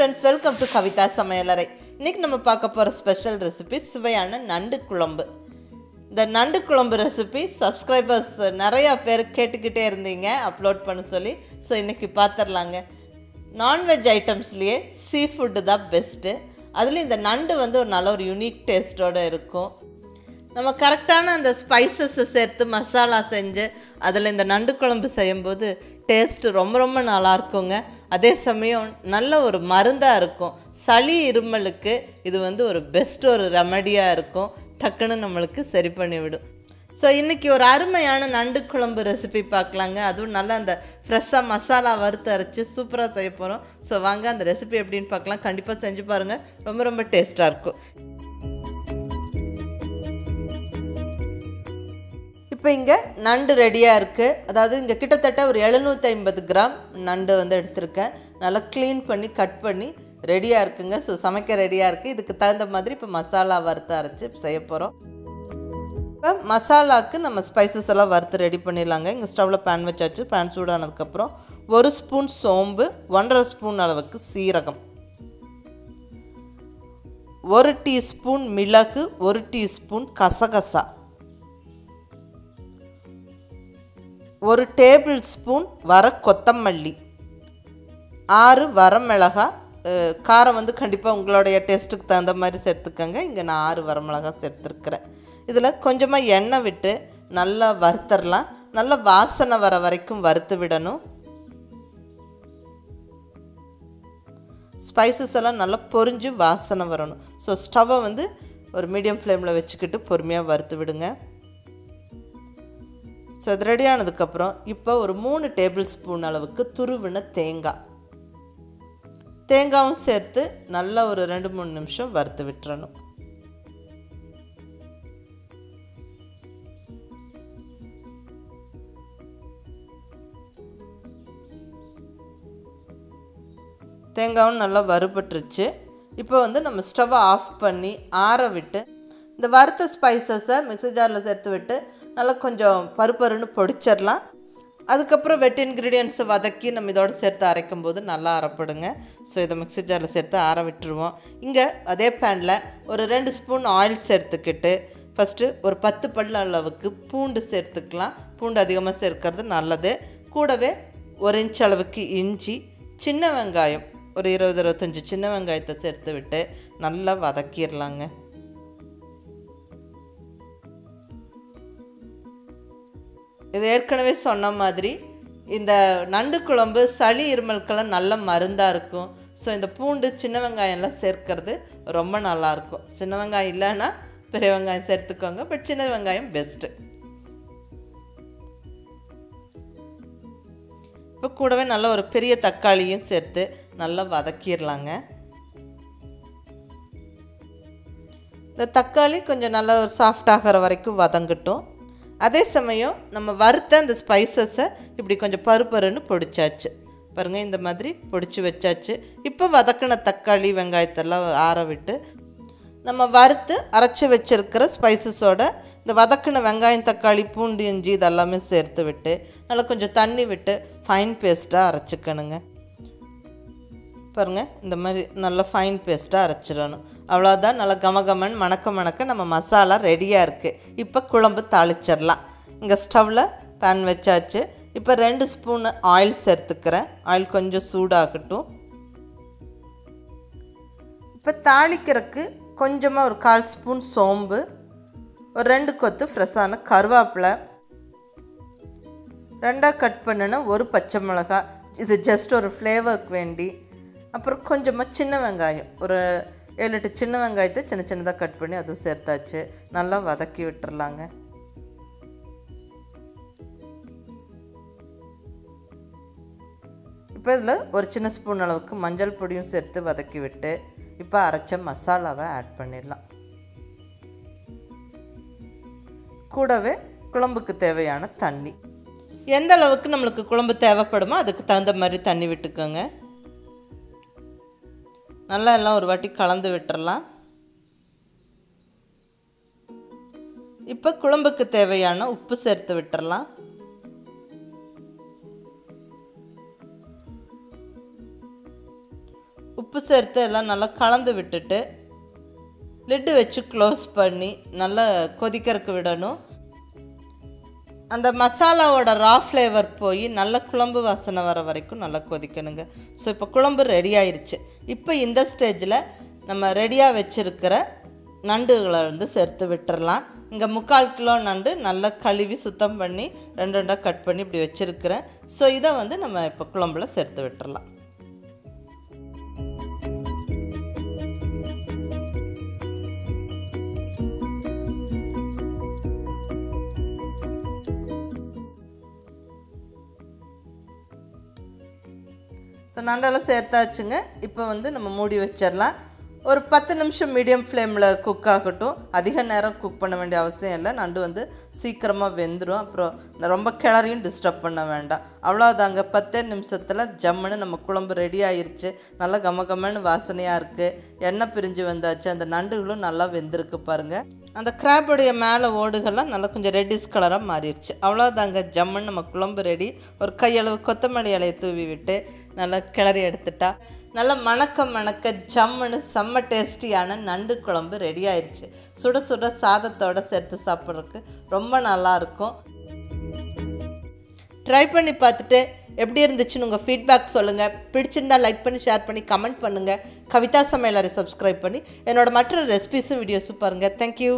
friends, welcome to Kavitha Samayalarai. இன்னைக்கு நம்ம பார்க்க போற ஸ்பெஷல் ரெசிபி சுவையான நண்டு குழம்பு. இந்த நண்டு குழம்பு ரெசிபி சப்ஸ்கிரைபர்ஸ் நிறைய பேர் கேட்டுக்கிட்டே இருந்தீங்க அப்லோட் பண்ண சொல்லி. ஸோ இன்னைக்கு பார்த்துடலாங்க. நான்வெஜ் ஐட்டம்ஸ்லேயே சீ ஃபுட்டு தான் பெஸ்ட்டு. அதுலேயும் இந்த நண்டு வந்து ஒரு நல்ல ஒரு யூனிக் டேஸ்ட்டோடு இருக்கும். நம்ம கரெக்டான அந்த ஸ்பைசஸை சேர்த்து மசாலா செஞ்சு அதில் இந்த நண்டு குழம்பு செய்யும்போது டேஸ்ட்டு ரொம்ப நல்லா இருக்குங்க. அதே சமயம் நல்ல ஒரு மருந்தாக இருக்கும். சளி இருமலுக்கு இது வந்து ஒரு பெஸ்ட் ஒரு ரெமடியாக இருக்கும். டக்குன்னு நம்மளுக்கு சரி பண்ணிவிடும். ஸோ இன்றைக்கி ஒரு அருமையான நண்டு குழம்பு ரெசிபி பார்க்கலாங்க. அதுவும் நல்லா அந்த ஃப்ரெஷ்ஷாக மசாலா வறுத்து அரைச்சி சூப்பராக செய்ய போகிறோம். ஸோ வாங்க அந்த ரெசிபி எப்படின்னு பார்க்கலாம். கண்டிப்பாக செஞ்சு பாருங்கள், ரொம்ப டேஸ்ட்டாக இருக்கும். இப்போ இங்கே நண்டு ரெடியாக இருக்குது. அதாவது இங்கே கிட்டத்தட்ட ஒரு 750 கிராம் நண்டு வந்து எடுத்திருக்கேன். நல்லா க்ளீன் பண்ணி கட் பண்ணி ரெடியாக இருக்குங்க. ஸோ சமைக்க ரெடியாக இருக்குது. இதுக்கு தகுந்த மாதிரி இப்போ மசாலா வறுத்து அரைச்சி செய்ய போகிறோம். இப்போ மசாலாவுக்கு நம்ம ஸ்பைசஸ் எல்லாம் வறுத்து ரெடி பண்ணிடலாங்க. இங்கே ஸ்டவ்வில் பேன் வச்சாச்சு. பேன் சூடானதுக்கப்புறம் 1 ஸ்பூன் சோம்பு, 1.5 ஸ்பூன் அளவுக்கு சீரகம், 1 டீஸ்பூன் மிளகு, 1 டீஸ்பூன் கசகசா, 1 டேபிள் ஸ்பூன் வர கொத்தமல்லி, 6 வரமிளகாய். காரம் வந்து கண்டிப்பாக உங்களுடைய டேஸ்ட்டுக்கு தகுந்த மாதிரி சேர்த்துக்கங்க. இங்கே நான் 6 வரமிளகாய் சேர்த்துருக்குறேன். இதில் கொஞ்சமாக எண்ணெய் விட்டு நல்லா வறுத்தரலாம். நல்லா வாசனை வர வரைக்கும் வறுத்து விடணும். ஸ்பைசஸ் எல்லாம் நல்லா பொரிஞ்சு வாசனை வரணும். ஸோ ஸ்டவ்வை வந்து ஒரு மீடியம் ஃப்ளேமில் வச்சுக்கிட்டு பொறுமையாக வறுத்து விடுங்க. ஸோ இது ரெடி ஆனதுக்கப்புறம் இப்போ ஒரு 3 டேபிள் ஸ்பூன் அளவுக்கு துருவின தேங்காயும் சேர்த்து நல்லா ஒரு 2-3 நிமிஷம் வறுத்து விட்டுறணும். தேங்காயும் நல்லா வறுபட்டுருச்சு. இப்போ வந்து நம்ம ஸ்டவ்வை ஆஃப் பண்ணி ஆற விட்டு இந்த வறுத்த ஸ்பைசஸை மிக்ஸி ஜாரில் சேர்த்து விட்டு நல்லா கொஞ்சம் பருப்பருன்னு பொடிச்சிடலாம். அதுக்கப்புறம் வெட் இன்க்ரீடியன்ஸை வதக்கி நம்ம இதோடு சேர்த்து அரைக்கும் போது நல்லா அரைப்படுங்க. ஸோ இதை மிக்ஸி ஜாரில் சேர்த்து ஆற விட்டுருவோம். இங்கே அதே பேனில் ஒரு 2 ஸ்பூன் ஆயில் சேர்த்துக்கிட்டு ஃபஸ்ட்டு ஒரு 10 பல் அளவுக்கு பூண்டு சேர்த்துக்கலாம். பூண்டு அதிகமாக சேர்க்கறது நல்லது. கூடவே 1 இன்ச் அளவுக்கு இஞ்சி, சின்ன வெங்காயம் ஒரு 20-25 சின்ன வெங்காயத்தை சேர்த்து விட்டு நல்லா வதக்கிடலாங்க. இது ஏற்கனவே சொன்ன மாதிரி இந்த நண்டு குழம்பு சளி இருமலுக்கெல்லாம் நல்ல மருந்தாக இருக்கும். ஸோ இந்த பூண்டு சின்ன வெங்காயம்லாம் சேர்க்கறது ரொம்ப நல்லாயிருக்கும். சின்ன வெங்காயம் இல்லைன்னா பெரிய வெங்காயம் சேர்த்துக்கோங்க. பட் சின்ன வெங்காயம் பெஸ்ட்டு. இப்போ கூடவே நல்ல ஒரு பெரிய தக்காளியும் சேர்த்து நல்லா வதக்கிடலாங்க. இந்த தக்காளி கொஞ்சம் நல்லா ஒரு சாஃப்ட் ஆகிற வரைக்கும் வதங்கட்டும். அதே சமயம் நம்ம வறுத்த அந்த ஸ்பைசஸை இப்படி கொஞ்சம் பருப்பருன்னு பொடிச்சாச்சு பாருங்கள். இந்த மாதிரி பொடிச்சு வச்சாச்சு. இப்போ வதக்கின தக்காளி வெங்காயத்தெல்லாம் ஆற விட்டு நம்ம வறுத்து அரைச்சி வச்சுருக்கிற ஸ்பைசஸோட இந்த வதக்கின வெங்காயம், தக்காளி, பூண்டு, இஞ்சி இதெல்லாமே சேர்த்து விட்டு நல்லா கொஞ்சம் தண்ணி விட்டு ஃபைன் பேஸ்ட்டாக அரைச்சிக்கணுங்க. பாருங்கள், இந்த மாதிரி நல்லா ஃபைன் பேஸ்ட்டாக அரைச்சிடணும். அவ்வளோதான். நல்லா கமகமன் மணக்க நம்ம மசாலா ரெடியாக இருக்குது. இப்போ குழம்பு தாளிச்சிடலாம். இங்கே ஸ்டவ்வில் பேன் வச்சாச்சு. இப்போ 2 ஸ்பூன் ஆயில் சேர்த்துக்கிறேன். ஆயில் கொஞ்சம் சூடாகட்டும். இப்போ தாளிக்கிறதுக்கு கொஞ்சமாக ஒரு 1/4 ஸ்பூன் சோம்பு, ஒரு 2 கொத்து ஃப்ரெஷ்ஷான கருவேப்பிலை, 2ஆக கட் பண்ணின ஒரு பச்சை மிளகாய், இது ஜஸ்ட் ஒரு ஃப்ளேவருக்கு வேண்டி. அப்புறம் கொஞ்சமாக சின்ன வெங்காயம், ஒரு 7-8 சின்ன வெங்காயத்தை சின்னதாக கட் பண்ணி அதுவும் சேர்த்தாச்சு. நல்லா வதக்கி விட்டுறலாங்க. இப்போ இதில் ஒரு சின்ன ஸ்பூன் அளவுக்கு மஞ்சள் பொடியும் சேர்த்து வதக்கி விட்டு இப்போ அரைச்ச மசாலாவை ஆட் பண்ணிடலாம். கூடவே குழம்புக்கு தேவையான தண்ணி, எந்த அளவுக்கு நம்மளுக்கு குழம்பு தேவைப்படுமோ அதுக்கு தகுந்த மாதிரி தண்ணி விட்டுக்கோங்க. நல்லா எல்லாம் ஒரு வாட்டி கலந்து விட்டுறலாம். இப்போ குழம்புக்கு தேவையான உப்பு சேர்த்து விட்டுறலாம். உப்பு சேர்த்து எல்லாம் நல்லா கலந்து விட்டுட்டு லிட்டு வச்சு க்ளோஸ் பண்ணி நல்லா கொதிக்கிறதுக்கு விடணும். அந்த மசாலாவோட ரா ஃப்ளேவர் போய் நல்ல குழம்பு வாசனை வர வரைக்கும் நல்லா கொதிக்கணுங்க. ஸோ இப்போ குழம்பு ரெடி ஆயிடுச்சு. இப்போ இந்த ஸ்டேஜில் நம்ம ரெடியாக வச்சுருக்கிற நண்டுகளை சேர்த்து விட்டுறலாம். இங்கே 3/4 கிலோ நண்டு நல்லா கழுவி சுத்தம் பண்ணி 2 கட் பண்ணி இப்படி வச்சுருக்கிறேன். ஸோ இதை நம்ம இப்போ குழம்புல சேர்த்து விட்டுறலாம். ஸோ நண்டெல்லாம் சேர்த்தாச்சுங்க. இப்போ நம்ம மூடி வச்சிடலாம். ஒரு 10 நிமிஷம் மீடியம் ஃப்ளேமில் குக் ஆகட்டும். அதிக நேரம் குக் பண்ண வேண்டிய அவசியம் இல்லை. நண்டு சீக்கிரமாக வெந்துடும். அப்புறம் ரொம்ப கிளறியும் டிஸ்டர்ப் பண்ண வேண்டாம். அவ்வளோதாங்க. 10 நிமிஷத்தில் ஜம்முன்னு நம்ம குழம்பு ரெடி ஆயிடுச்சு. நல்லா கமகமன்னு வாசனையாக இருக்குது. எண்ணெய் பிரிஞ்சு வந்தாச்சு. அந்த நண்டுகளும் நல்லா வெந்திருக்கு பாருங்கள். அந்த கிராபுடைய மேலே ஓடுகள்லாம் நல்லா கொஞ்சம் ரெட்டிஷ் கலராக மாறிடுச்சு. அவ்வளோதாங்க. ஜம்முன்னு நம்ம குழம்பு ரெடி. ஒரு கையளவு கொத்தமல்லி இலையை தூவி விட்டு நல்லா கிளறி எடுத்துட்டா நல்லா மணக்க ஜம்முன்னு செம்ம டேஸ்டியான நண்டு குழம்பு ரெடி ஆயிடுச்சு. சுட சுட சாதத்தோடு சேர்த்து சாப்பிட்றதுக்கு ரொம்ப நல்லாயிருக்கும். ட்ரை பண்ணி பார்த்துட்டு எப்படி இருந்துச்சுன்னு உங்கள் ஃபீட்பேக் சொல்லுங்கள். பிடிச்சிருந்தால் லைக் பண்ணி ஷேர் பண்ணி கமெண்ட் பண்ணுங்கள். கவிதா சமையலறை சப்ஸ்கிரைப் பண்ணி என்னோடய மற்ற ரெசிபீஸும் வீடியோஸும் பாருங்கள். தேங்க்யூ.